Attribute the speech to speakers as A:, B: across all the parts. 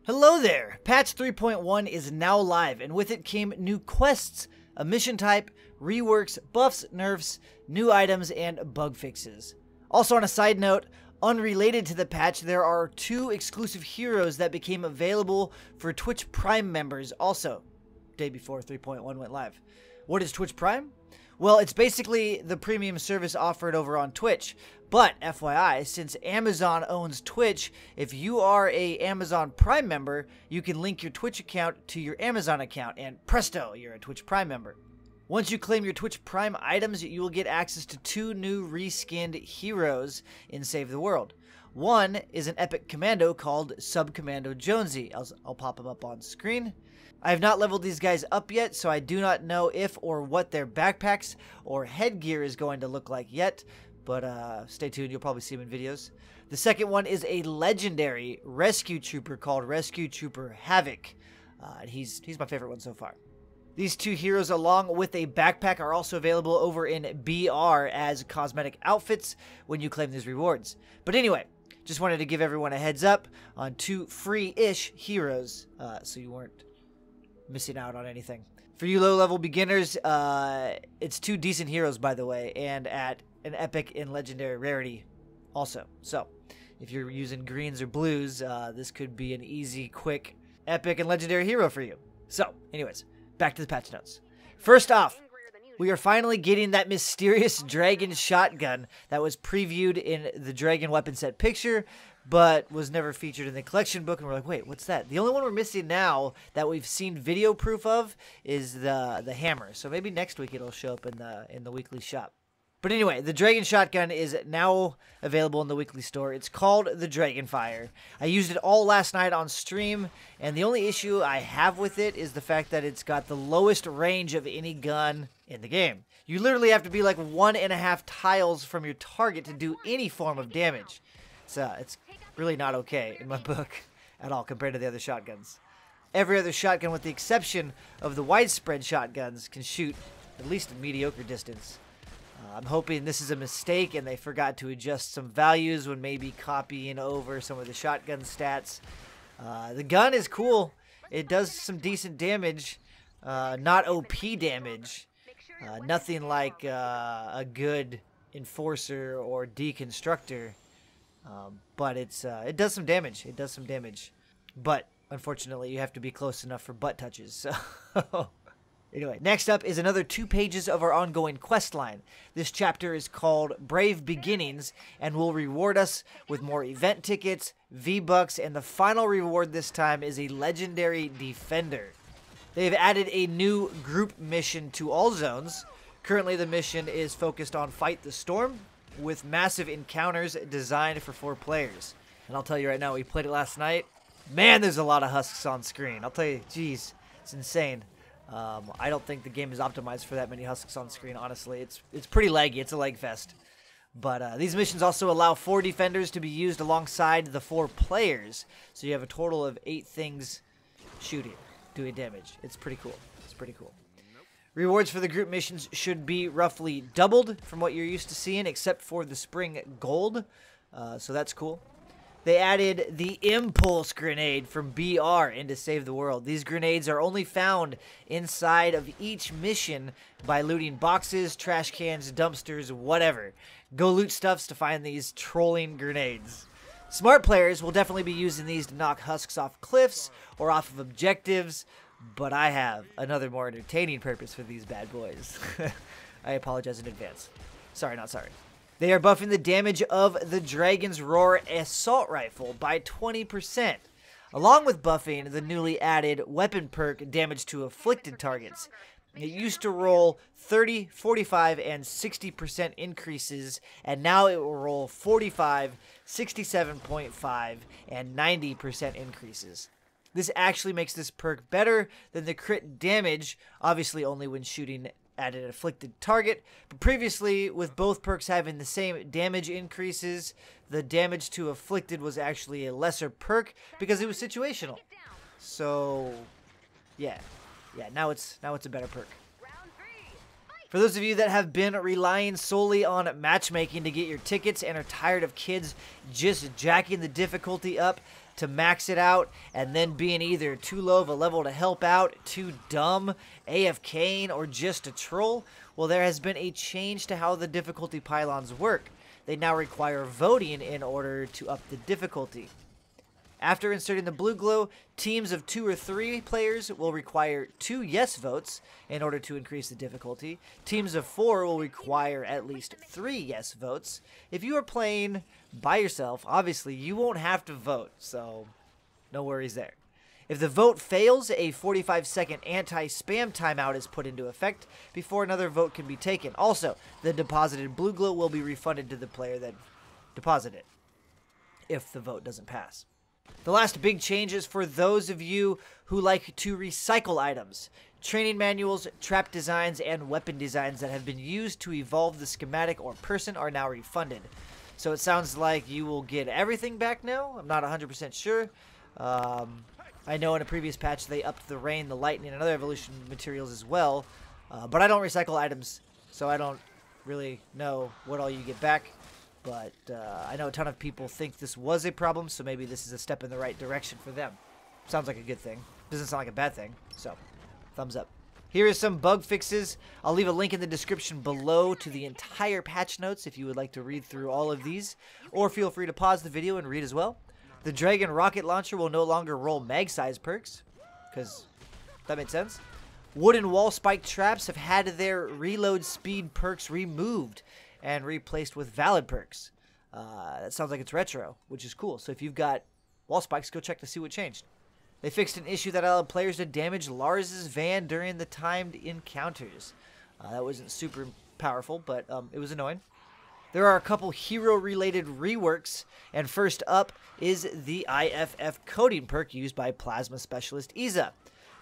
A: Hello there! Patch 3.1 is now live, and with it came new quests, a mission type, reworks, buffs, nerfs, new items, and bug fixes. Also on a side note, unrelated to the patch, there are 2 exclusive heroes that became available for Twitch Prime members also, day before 3.1 went live. What is Twitch Prime? Well, it's basically the premium service offered over on Twitch. But, FYI, since Amazon owns Twitch, if you are a Amazon Prime member, you can link your Twitch account to your Amazon account, and presto, you're a Twitch Prime member. Once you claim your Twitch Prime items, you will get access to 2 new reskinned heroes in Save the World. One is an epic commando called Sub-Commando Jonesy. I'll pop him up on screen. I have not leveled these guys up yet, so I do not know if or what their backpacks or headgear is going to look like yet, but stay tuned, you'll probably see them in videos. The second one is a legendary rescue trooper called Rescue Trooper Havoc. He's my favorite one so far. These 2 heroes, along with a backpack, are also available over in BR as cosmetic outfits when you claim these rewards. But anyway, just wanted to give everyone a heads up on 2 free-ish heroes, so you weren't missing out on anything. For you low-level beginners, it's 2 decent heroes, by the way, and at an epic and legendary rarity also. So, if you're using greens or blues, this could be an easy, quick, epic, and legendary hero for you. So, anyways, back to the patch notes. First off, we are finally getting that mysterious dragon shotgun that was previewed in the dragon weapon set picture, but was never featured in the collection book, and we're like, wait, what's that? The only one we're missing now that we've seen video proof of is the hammer. So maybe next week it'll show up in the weekly shop. But anyway, the dragon shotgun is now available in the weekly store. It's called the Dragonfire. I used it all last night on stream, and the only issue I have with it is the fact that it's got the lowest range of any gun in the game. You literally have to be like 1.5 tiles from your target to do any form of damage. It's really not okay in my book at all compared to the other shotguns. Every other shotgun, with the exception of the widespread shotguns, can shoot at least a mediocre distance. I'm hoping this is a mistake and they forgot to adjust some values when maybe copying over some of the shotgun stats. The gun is cool. It does some decent damage, not OP damage. Nothing like a good enforcer or deconstructor. But it does some damage. It does some damage. But unfortunately, you have to be close enough for butt touches. So anyway, next up is another 2 pages of our ongoing quest line. This chapter is called Brave Beginnings and will reward us with more event tickets, V-Bucks, and the final reward this time is a legendary defender. They've added a new group mission to all zones. Currently, the mission is focused on Fight the Storm, with massive encounters designed for 4 players. And I'll tell you right now, we played it last night. Man, there's a lot of husks on screen. I'll tell you, geez, it's insane. I don't think the game is optimized for that many husks on screen, honestly. It's pretty laggy. It's a lag fest. But these missions also allow 4 defenders to be used alongside the 4 players. So you have a total of 8 things shooting, doing damage. It's pretty cool. It's pretty cool. Rewards for the group missions should be roughly doubled from what you're used to seeing, except for the spring gold. So that's cool. They added the Impulse Grenade from BR into Save the World. These grenades are only found inside of each mission by looting boxes, trash cans, dumpsters, whatever. Go loot stuffs to find these trolling grenades. Smart players will definitely be using these to knock husks off cliffs or off of objectives, but I have another more entertaining purpose for these bad boys. I apologize in advance. Sorry, not sorry. They are buffing the damage of the Dragon's Roar Assault Rifle by 20%, along with buffing the newly added weapon perk Damage to Afflicted Targets. It used to roll 30, 45, and 60% increases, and now it will roll 45, 67.5, and 90% increases. This actually makes this perk better than the crit damage, obviously only when shooting at an afflicted target. But previously, with both perks having the same damage increases, the damage to afflicted was actually a lesser perk because it was situational. So, yeah, now it's a better perk. For those of you that have been relying solely on matchmaking to get your tickets and are tired of kids just jacking the difficulty up to max it out and then being either too low of a level to help out, too dumb, AFKing, or just a troll, well, there has been a change to how the difficulty pylons work. They now require voting in order to up the difficulty. After inserting the blue glow, teams of 2 or 3 players will require 2 yes votes in order to increase the difficulty. Teams of 4 will require at least 3 yes votes. If you are playing by yourself, obviously you won't have to vote, so no worries there. If the vote fails, a 45-second anti-spam timeout is put into effect before another vote can be taken. Also, the deposited blue glow will be refunded to the player that deposited it if the vote doesn't pass. The last big change is for those of you who like to recycle items. Training manuals, trap designs, and weapon designs that have been used to evolve the schematic or person are now refunded. So it sounds like you will get everything back now. I'm not 100% sure. I know in a previous patch they upped the rain, the lightning, and other evolution materials as well. But I don't recycle items, so I don't really know what all you get back. But I know a ton of people think this was a problem, so maybe this is a step in the right direction for them. Sounds like a good thing. Doesn't sound like a bad thing, so thumbs up. Here are some bug fixes. I'll leave a link in the description below to the entire patch notes if you would like to read through all of these, or feel free to pause the video and read as well. The Dragon rocket launcher will no longer roll mag size perks, because that made sense. Wooden wall spike traps have had their reload speed perks removed and replaced with valid perks. That sounds like it's retro, which is cool. So if you've got wall spikes, go check to see what changed. They fixed an issue that allowed players to damage Lars's van during the timed encounters. That wasn't super powerful, but it was annoying. There are a couple hero-related reworks, and first up is the IFF coding perk used by Plasma Specialist Iza.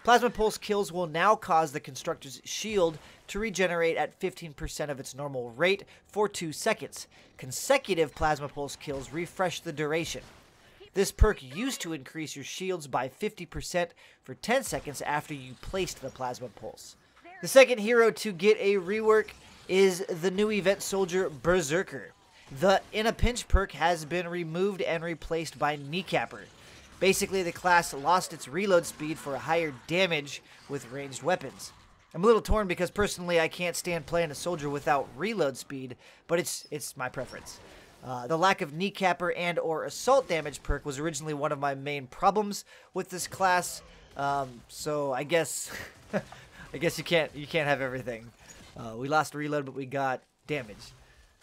A: Plasma Pulse kills will now cause the Constructor's shield to regenerate at 15% of its normal rate for 2 seconds. Consecutive Plasma Pulse kills refresh the duration. This perk used to increase your shields by 50% for 10 seconds after you placed the Plasma Pulse. The second hero to get a rework is the new event soldier Berserker. The In a Pinch perk has been removed and replaced by Kneecapper. Basically, the class lost its reload speed for a higher damage with ranged weapons. I'm a little torn because personally I can't stand playing a soldier without reload speed, but it's my preference. The lack of Kneecapper and or assault damage perk was originally one of my main problems with this class, so I guess I guess you can't have everything. We lost reload, but we got damage.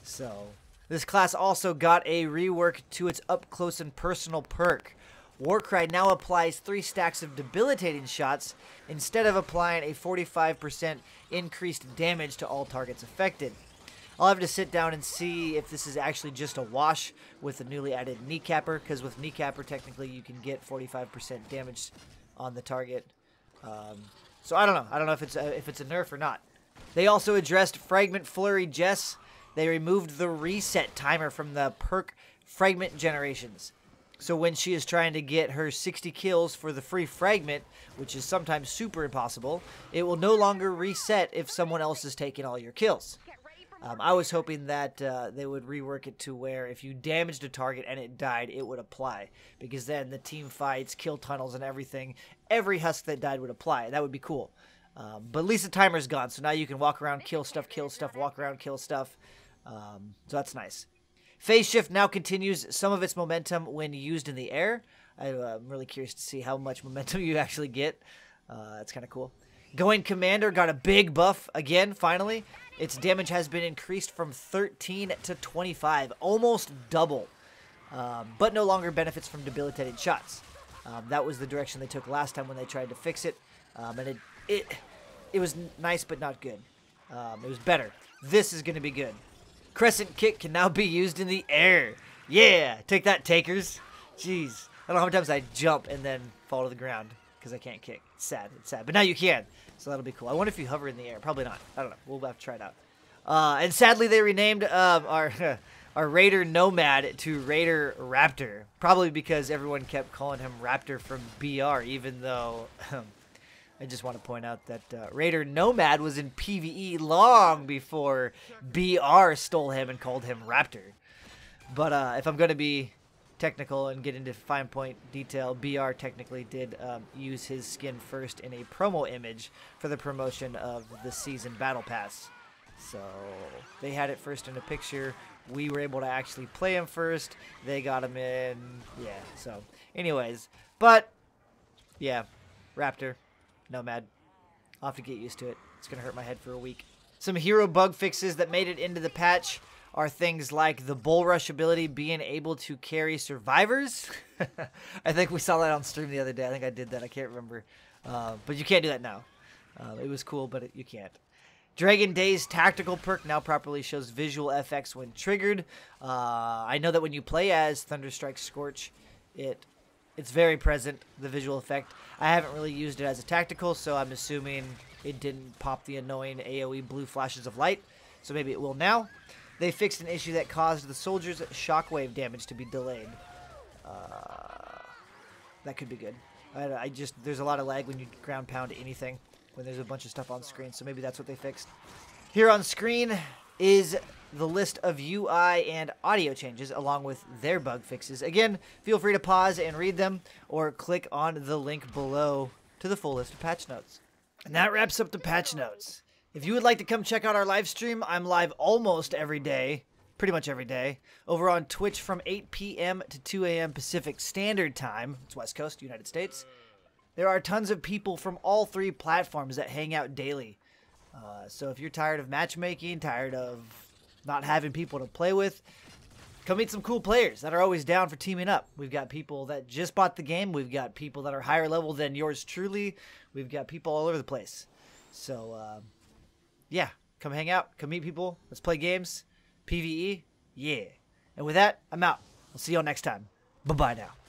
A: So this class also got a rework to its up close and personal perk. Warcry now applies 3 stacks of debilitating shots instead of applying a 45% increased damage to all targets affected. I'll have to sit down and see if this is actually just a wash with the newly added Kneecapper, because with Kneecapper technically you can get 45% damage on the target. So I don't know. I don't know if it's a nerf or not. They also addressed Fragment Flurry Jess. They removed the reset timer from the perk Fragment Generations. So when she is trying to get her 60 kills for the free fragment, which is sometimes super impossible, it will no longer reset if someone else is taking all your kills. I was hoping that they would rework it to where if you damaged a target and it died, it would apply. Because then the team fights, kill tunnels, and everything, every husk that died would apply. That would be cool. But at least the timer's gone, so now you can walk around, kill stuff, walk around, kill stuff. So that's nice. Phase Shift now continues some of its momentum when used in the air. I'm really curious to see how much momentum you actually get. That's kind of cool. Going Commander got a big buff again, finally. Its damage has been increased from 13 to 25, almost double. But no longer benefits from debilitated shots. That was the direction they took last time when they tried to fix it. And it was nice but not good. It was better. This is going to be good. Crescent Kick can now be used in the air. Yeah, take that, takers. Jeez, I don't know how many times I jump and then fall to the ground because I can't kick. It's sad, but now you can, so that'll be cool. I wonder if you hover in the air. Probably not. I don't know. We'll have to try it out. And sadly, they renamed our Raider Nomad to Raider Raptor, probably because everyone kept calling him Raptor from BR, even though I just want to point out that Raider Nomad was in PvE long before BR stole him and called him Raptor. But if I'm going to be technical and get into fine point detail, BR technically did use his skin first in a promo image for the promotion of the season battle pass. So they had it first in a picture. We were able to actually play him first. They got him in. Yeah, so anyways. But, yeah, Raptor, Nomad. I'll have to get used to it. It's going to hurt my head for a week. Some hero bug fixes that made it into the patch are things like the Bull Rush ability being able to carry survivors. I think we saw that on stream the other day. I think I did that. I can't remember. But you can't do that now. It was cool, but you can't. Dragon Day's tactical perk now properly shows visual FX when triggered. I know that when you play as Thunderstrike Scorch, it's very present, the visual effect. I haven't really used it as a tactical, so I'm assuming it didn't pop the annoying AoE blue flashes of light. So maybe it will now. They fixed an issue that caused the soldiers' shockwave damage to be delayed. That could be good. There's a lot of lag when you ground pound anything, when there's a bunch of stuff on screen, so maybe that's what they fixed. Here on screen is the list of UI and audio changes along with their bug fixes. Again, feel free to pause and read them or click on the link below to the full list of patch notes. And that wraps up the patch notes. If you would like to come check out our live stream, I'm live almost every day, pretty much every day, over on Twitch from 8 p.m. to 2 a.m. Pacific Standard Time. It's West Coast, United States. There are tons of people from all three platforms that hang out daily. So if you're tired of matchmaking, tired of not having people to play with, come meet some cool players that are always down for teaming up. We've got people that just bought the game. We've got people that are higher level than yours truly. We've got people all over the place. So, yeah, come hang out. Come meet people. Let's play games. PvE, yeah. And with that, I'm out. I'll see y'all next time. Bye-bye now.